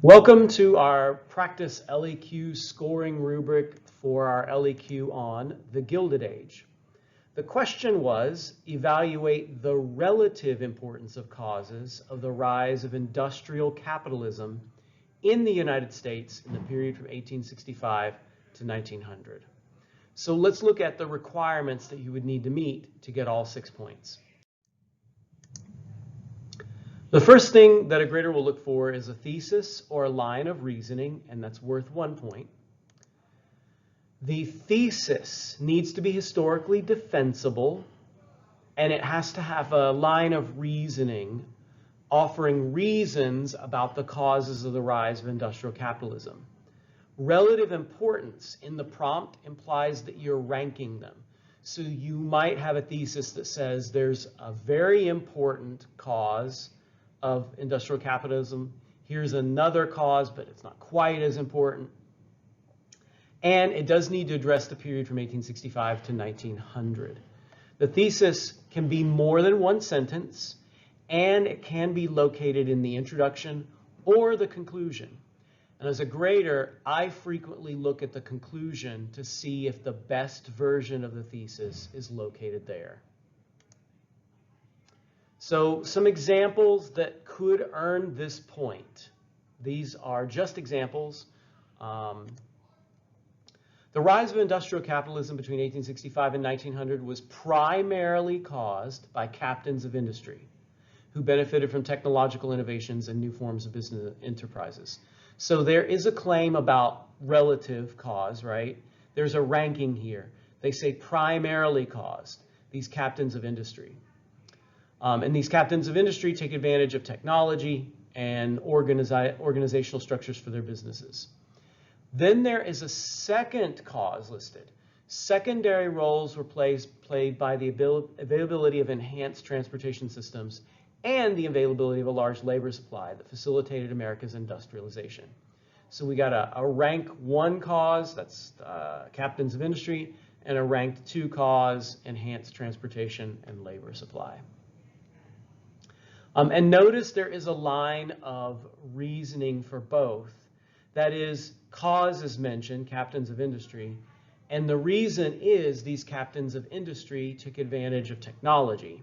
Welcome to our practice LEQ scoring rubric for our LEQ on the Gilded Age. The question was, evaluate the relative importance of causes of the rise of industrial capitalism in the United States in the period from 1865 to 1900. So let's look at the requirements that you would need to meet to get all 6 points. The first thing that a grader will look for is a thesis or a line of reasoning, and that's worth 1 point. The thesis needs to be historically defensible, and it has to have a line of reasoning offering reasons about the causes of the rise of industrial capitalism. Relative importance in the prompt implies that you're ranking them. So you might have a thesis that says there's a very important cause of industrial capitalism. Here's another cause, but it's not quite as important. And it does need to address the period from 1865 to 1900. The thesis can be more than one sentence, and it can be located in the introduction or the conclusion. And as a grader, I frequently look at the conclusion to see if the best version of the thesis is located there. So some examples that could earn this point. These are just examples. The rise of industrial capitalism between 1865 and 1900 was primarily caused by captains of industry who benefited from technological innovations and new forms of business enterprises. So there is a claim about relative cause, right? There's a ranking here. They say primarily caused, these captains of industry. And these captains of industry take advantage of technology and organizational structures for their businesses. Then there is a second cause listed. Secondary roles were played by the availability of enhanced transportation systems and the availability of a large labor supply that facilitated America's industrialization. So we got a rank 1 cause, that's captains of industry, and a ranked 2 cause, enhanced transportation and labor supply. And notice there is a line of reasoning for both. That is, cause is mentioned, captains of industry, and the reason is these captains of industry took advantage of technology.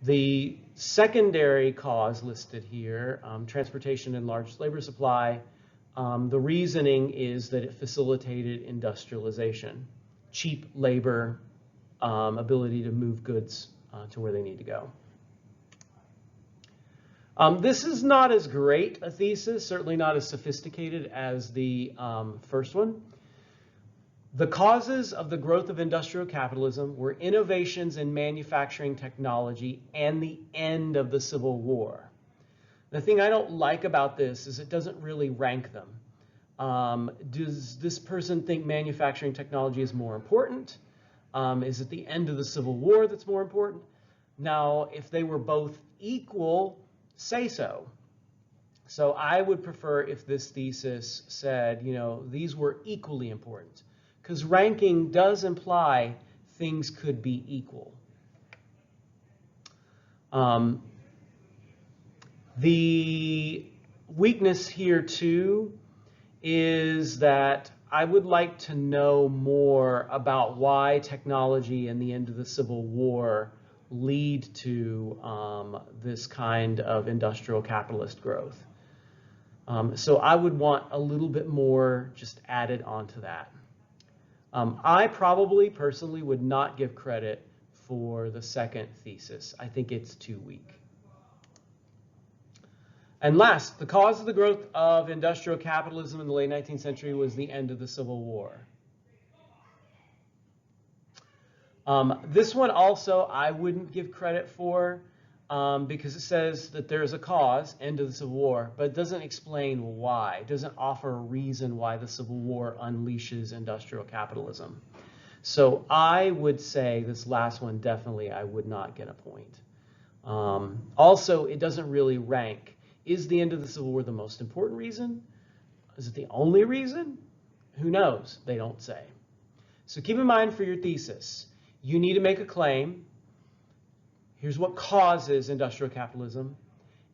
The secondary cause listed here, transportation and large labor supply, the reasoning is that it facilitated industrialization, cheap labor, ability to move goods to where they need to go. This is not as great a thesis, certainly not as sophisticated as the first one. The causes of the growth of industrial capitalism were innovations in manufacturing technology and the end of the Civil War. The thing I don't like about this is it doesn't really rank them. Does this person think manufacturing technology is more important? Is it the end of the Civil War that's more important? Now, if they were both equal, say so. So I would prefer if this thesis said, you know, these were equally important, because ranking does imply things could be equal. The weakness here too is that I would like to know more about why technology and the end of the Civil War lead to this kind of industrial capitalist growth. So I would want a little bit more just added onto that. I probably personally would not give credit for the second thesis. I think it's too weak. And last, the cause of the growth of industrial capitalism in the late 19th century was the end of the Civil War. This one also I wouldn't give credit for because it says that there's a cause, end of the Civil War, but it doesn't explain why. It doesn't offer a reason why the Civil War unleashes industrial capitalism. So I would say this last one, definitely I would not get a point. Also, it doesn't really rank. Is the end of the Civil War the most important reason? Is it the only reason? Who knows? They don't say. So keep in mind for your thesis, you need to make a claim. Here's what causes industrial capitalism.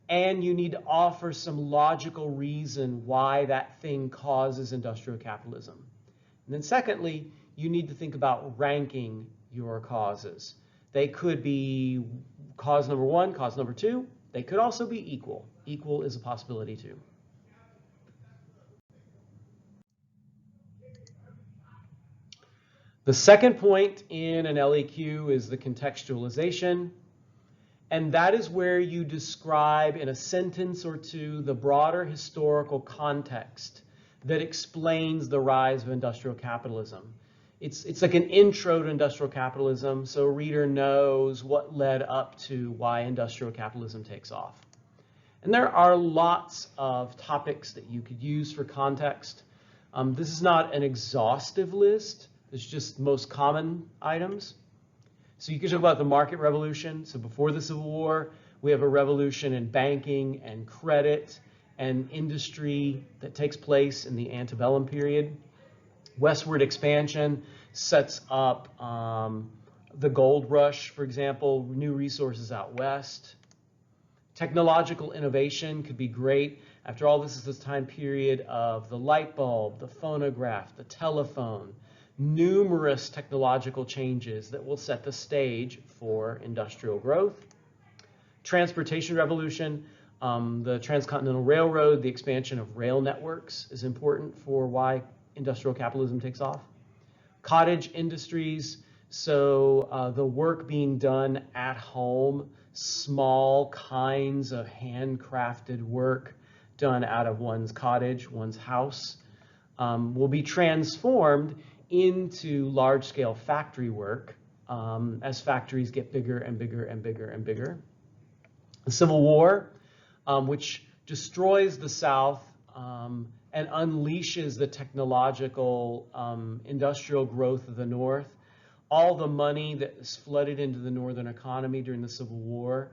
and you need to offer some logical reason why that thing causes industrial capitalism. And then secondly, you need to think about ranking your causes. They could be cause number one, cause number two. They could also be equal. Equal is a possibility too. The second point in an LEQ is the contextualization. And that is where you describe in a sentence or two the broader historical context that explains the rise of industrial capitalism. It's like an intro to industrial capitalism, so a reader knows what led up to why industrial capitalism takes off. And there are lots of topics that you could use for context. This is not an exhaustive list. It's just most common items. So you can talk about the market revolution. So before the Civil War, we have a revolution in banking and credit and industry that takes place in the antebellum period. Westward expansion sets up the gold rush, for example, new resources out west. Technological innovation could be great. After all, this is the time period of the light bulb, the phonograph, the telephone, numerous technological changes that will set the stage for industrial growth. Transportation revolution, the transcontinental railroad, the expansion of rail networks is important for why industrial capitalism takes off. Cottage industries, so the work being done at home, small kinds of handcrafted work done out of one's cottage, one's house, will be transformed into large-scale factory work as factories get bigger and bigger and bigger and bigger. The Civil War, which destroys the South and unleashes the technological industrial growth of the North. All the money that is flooded into the Northern economy during the Civil War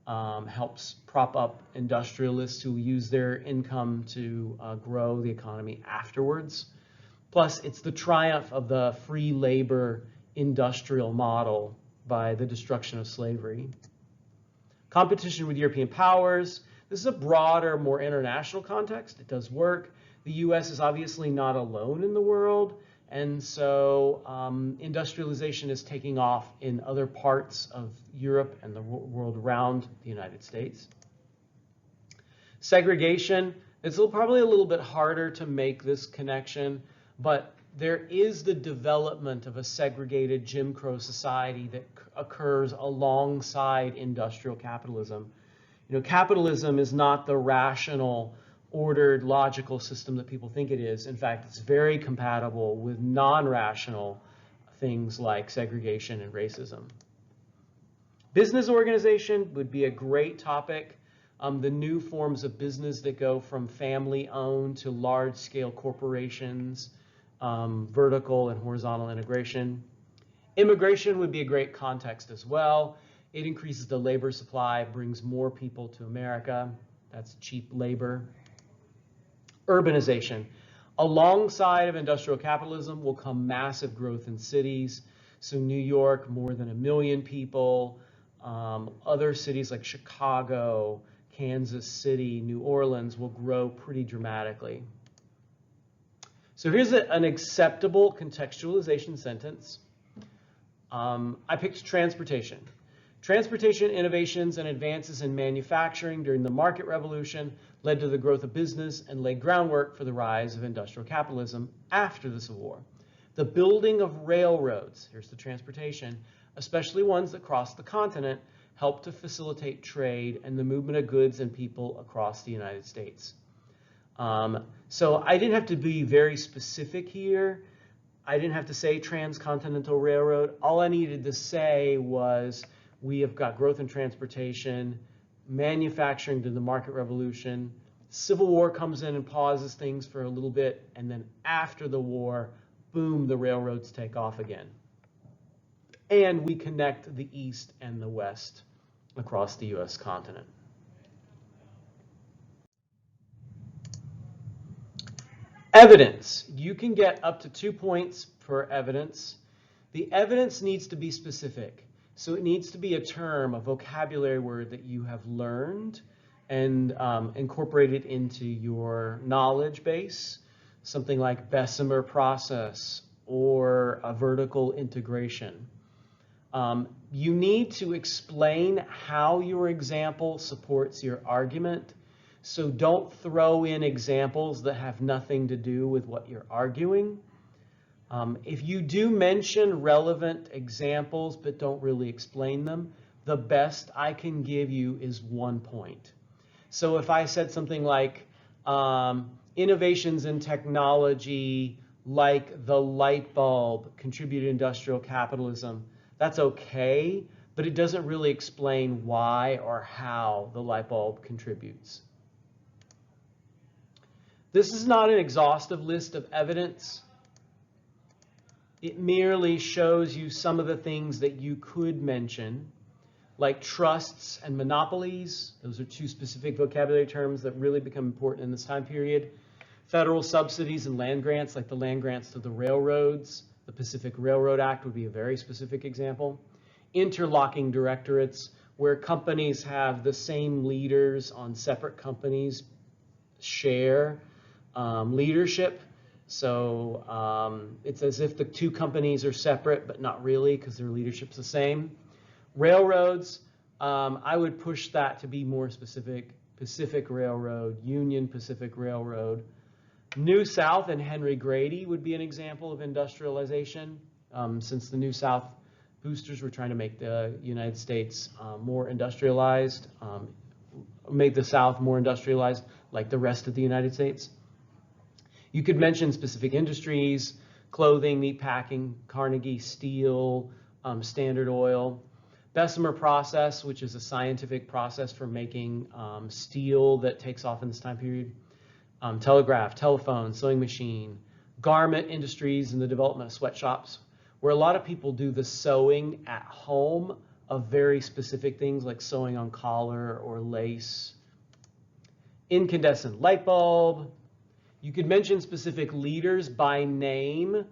helps prop up industrialists who use their income to grow the economy afterwards. Plus, it's the triumph of the free labor industrial model by the destruction of slavery. Competition with European powers. This is a broader, more international context. It does work. The US is obviously not alone in the world, and so industrialization is taking off in other parts of Europe and the world around the United States. Segregation. It's probably a little bit harder to make this connection, but there is the development of a segregated Jim Crow society that occurs alongside industrial capitalism. You know, capitalism is not the rational, ordered, logical system that people think it is. In fact, it's very compatible with non-rational things like segregation and racism. Business organization would be a great topic. The new forms of business that go from family-owned to large-scale corporations, vertical and horizontal integration. Immigration would be a great context as well. It increases the labor supply, brings more people to America. That's cheap labor. Urbanization. Alongside of industrial capitalism will come massive growth in cities. So New York, more than 1 million people. Other cities like Chicago, Kansas City, New Orleans will grow pretty dramatically. So here's an acceptable contextualization sentence. I picked transportation. Transportation innovations and advances in manufacturing during the market revolution led to the growth of business and laid groundwork for the rise of industrial capitalism after the Civil War. The building of railroads, here's the transportation, especially ones that cross the continent, helped to facilitate trade and the movement of goods and people across the United States. So I didn't have to be very specific here. I didn't have to say transcontinental railroad. All I needed to say was we have got growth in transportation, manufacturing to the market revolution. Civil War comes in and pauses things for a little bit, and then after the war, boom, the railroads take off again. And we connect the East and the West across the US continent. Evidence. You can get up to 2 points per evidence. The evidence needs to be specific. So it needs to be a term, a vocabulary word that you have learned and incorporate it into your knowledge base, something like Bessemer process or a vertical integration. You need to explain how your example supports your argument. So don't throw in examples that have nothing to do with what you're arguing. If you do mention relevant examples but don't really explain them, the best I can give you is 1 point. So if I said something like innovations in technology like the light bulb contributed to industrial capitalism, that's okay, but it doesn't really explain why or how the light bulb contributes. This is not an exhaustive list of evidence. It merely shows you some of the things that you could mention, like trusts and monopolies. Those are two specific vocabulary terms that really become important in this time period. Federal subsidies and land grants, like the land grants to the railroads. The Pacific Railroad Act would be a very specific example. Interlocking directorates, where companies have the same leaders on separate companies share leadership. So it's as if the two companies are separate, but not really, because their leadership's the same. Railroads, I would push that to be more specific. Pacific Railroad, Union Pacific Railroad. New South and Henry Grady would be an example of industrialization, since the New South boosters were trying to make the United States more industrialized, make the South more industrialized like the rest of the United States. You could mention specific industries, clothing, meatpacking, Carnegie Steel, Standard Oil. Bessemer process, which is a scientific process for making steel that takes off in this time period. Telegraph, telephone, sewing machine. Garment industries and the development of sweatshops, where a lot of people do the sewing at home of very specific things like sewing on collar or lace. Incandescent light bulb. You could mention specific leaders by name.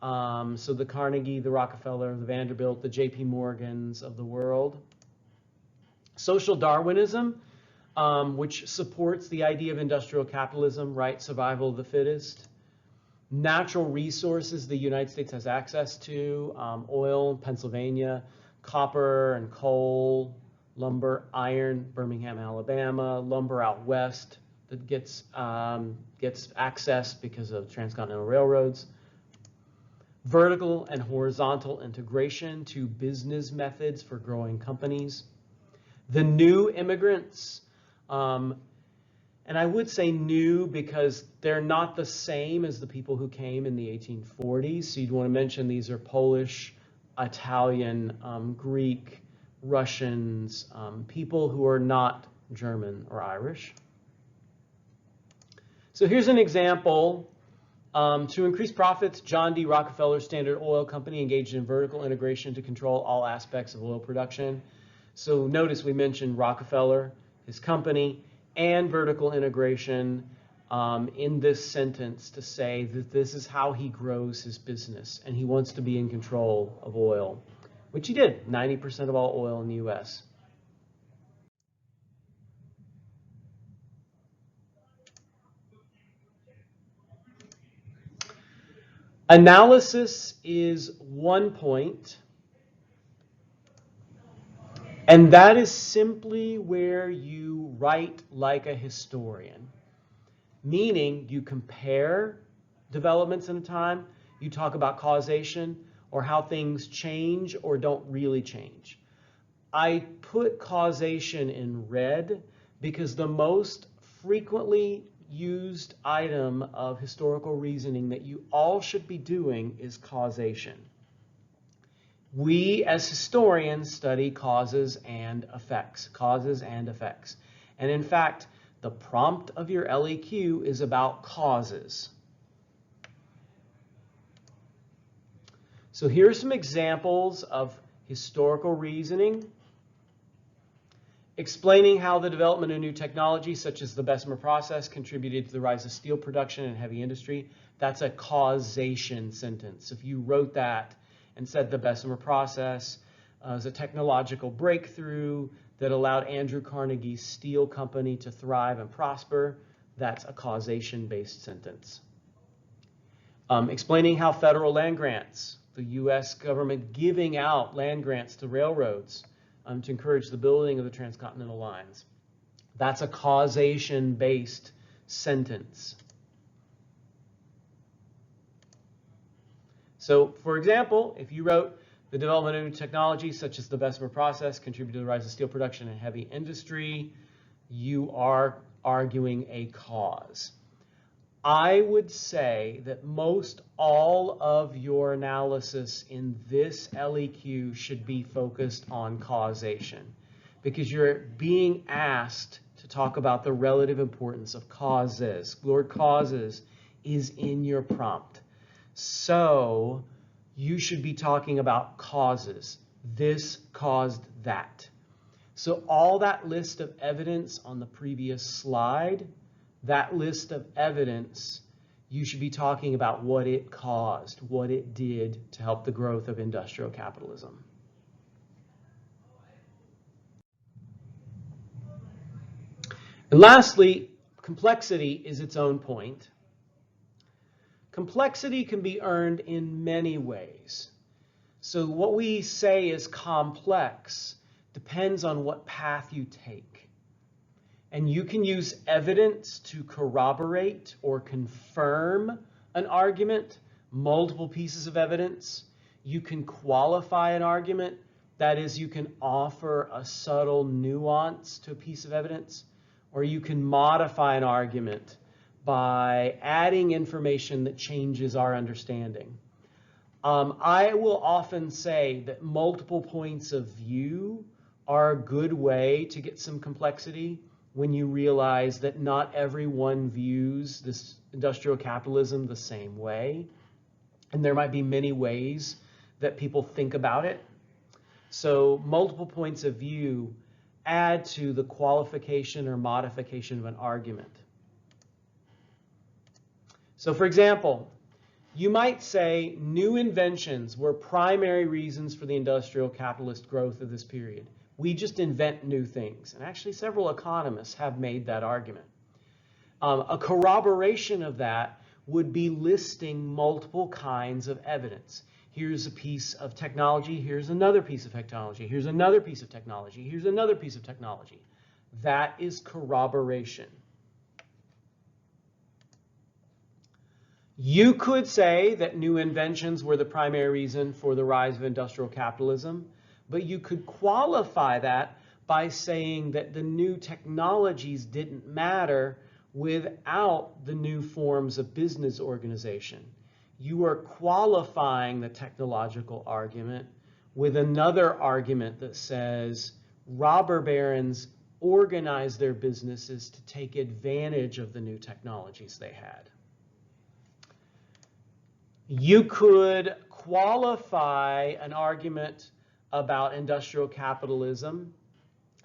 So the Carnegie, the Rockefeller, the Vanderbilt, the JP Morgans of the world. Social Darwinism, which supports the idea of industrial capitalism, right? Survival of the fittest. Natural resources the United States has access to, oil, Pennsylvania, copper and coal, lumber, iron, Birmingham, Alabama, lumber out west that gets access because of transcontinental railroads. Vertical and horizontal integration to business methods for growing companies. The new immigrants, and I would say new because they're not the same as the people who came in the 1840s. So you'd want to mention these are Polish, Italian, Greek, Russians, people who are not German or Irish. So here's an example. To increase profits, John D. Rockefeller Standard Oil Company engaged in vertical integration to control all aspects of oil production. So notice we mentioned Rockefeller, his company, and vertical integration in this sentence to say that this is how he grows his business, and he wants to be in control of oil, which he did, 90% of all oil in the US. Analysis is 1 point, and that is simply where you write like a historian, meaning you compare developments in time, you talk about causation or how things change or don't really change. I put causation in red because the most frequently used item of historical reasoning that you all should be doing is causation. We as historians study causes and effects. And in fact, the prompt of your LEQ is about causes. So here are some examples of historical reasoning. Explaining how the development of new technology, such as the Bessemer process, contributed to the rise of steel production and heavy industry. That's a causation sentence. If you wrote that and said the Bessemer process is a technological breakthrough that allowed Andrew Carnegie's steel company to thrive and prosper, that's a causation-based sentence. Explaining how federal land grants, the U.S. government giving out land grants to railroads to encourage the building of the transcontinental lines. That's a causation-based sentence. So, for example, if you wrote, the development of new technologies such as the Bessemer process contributed to the rise of steel production in heavy industry, you are arguing a cause. I would say that most all of your analysis in this LEQ should be focused on causation, because you're being asked to talk about the relative importance of causes. The word causes is in your prompt. So you should be talking about causes. This caused that. So all that list of evidence on the previous slide, that list of evidence, you should be talking about what it caused, what it did to help the growth of industrial capitalism. And lastly, complexity is its own point. Complexity can be earned in many ways. So what we say is complex depends on what path you take. And you can use evidence to corroborate or confirm an argument, multiple pieces of evidence. You can qualify an argument, that is, you can offer a subtle nuance to a piece of evidence, or you can modify an argument by adding information that changes our understanding. I will often say that multiple points of view are a good way to get some complexity when you realize that not everyone views this industrial capitalism the same way. And there might be many ways that people think about it. So multiple points of view add to the qualification or modification of an argument. So for example, you might say new inventions were primary reasons for the industrial capitalist growth of this period. We just invent new things. And actually several economists have made that argument. A corroboration of that would be listing multiple kinds of evidence. Here's a piece of technology, here's another piece of technology, here's another piece of technology, here's another piece of technology. That is corroboration. You could say that new inventions were the primary reason for the rise of industrial capitalism, but you could qualify that by saying that the new technologies didn't matter without the new forms of business organization. You are qualifying the technological argument with another argument that says robber barons organized their businesses to take advantage of the new technologies they had. You could qualify an argument about industrial capitalism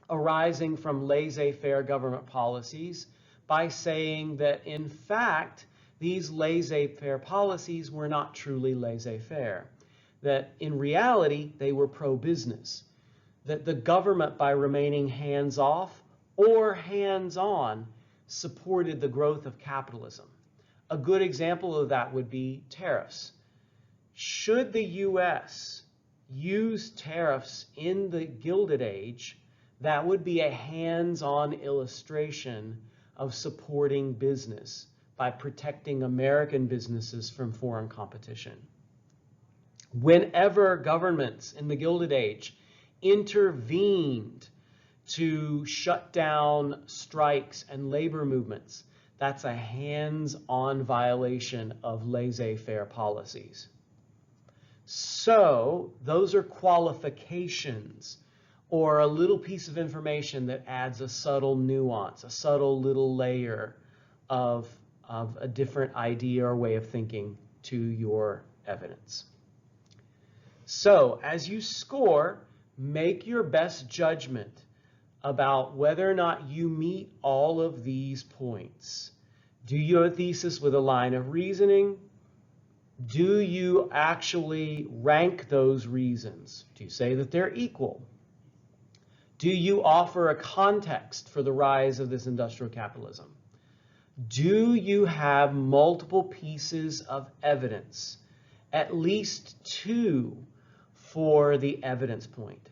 arising from laissez-faire government policies by saying that, in fact, these laissez-faire policies were not truly laissez-faire, that in reality they were pro-business, that the government, by remaining hands-off or hands-on, supported the growth of capitalism. A good example of that would be tariffs. Should the U.S. use tariffs in the Gilded Age, that would be a hands-on illustration of supporting business by protecting American businesses from foreign competition. Whenever governments in the Gilded Age intervened to shut down strikes and labor movements, that's a hands-on violation of laissez-faire policies. So those are qualifications, or a little piece of information that adds a subtle nuance, a subtle little layer of a different idea or way of thinking to your evidence. So as you score, make your best judgment about whether or not you meet all of these points. Do you have a thesis with a line of reasoning? Do you actually rank those reasons? Do you say that they're equal? Do you offer a context for the rise of this industrial capitalism? Do you have multiple pieces of evidence, at least 2 for the evidence point?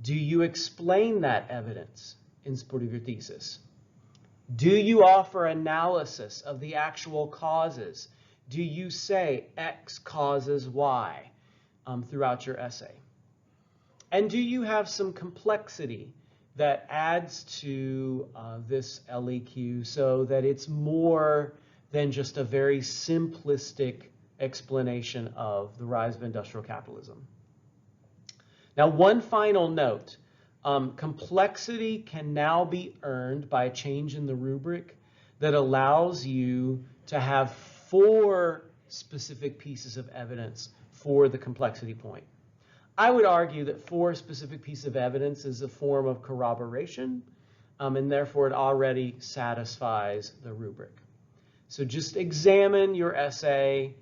Do you explain that evidence in support of your thesis? Do you offer analysis of the actual causes? Do you say X causes Y throughout your essay? And do you have some complexity that adds to this LEQ so that it's more than just a very simplistic explanation of the rise of industrial capitalism? Now, one final note. Complexity can now be earned by a change in the rubric that allows you to have 4 specific pieces of evidence for the complexity point. I would argue that 4 specific pieces of evidence is a form of corroboration, and therefore it already satisfies the rubric. So just examine your essay,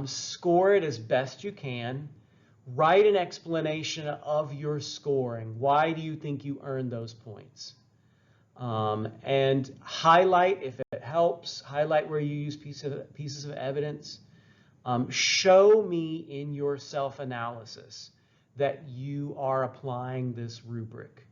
score it as best you can, write an explanation of your scoring. Why do you think you earned those points? And highlight, if it helps, highlight where you use pieces of evidence. Show me in your self-analysis that you are applying this rubric.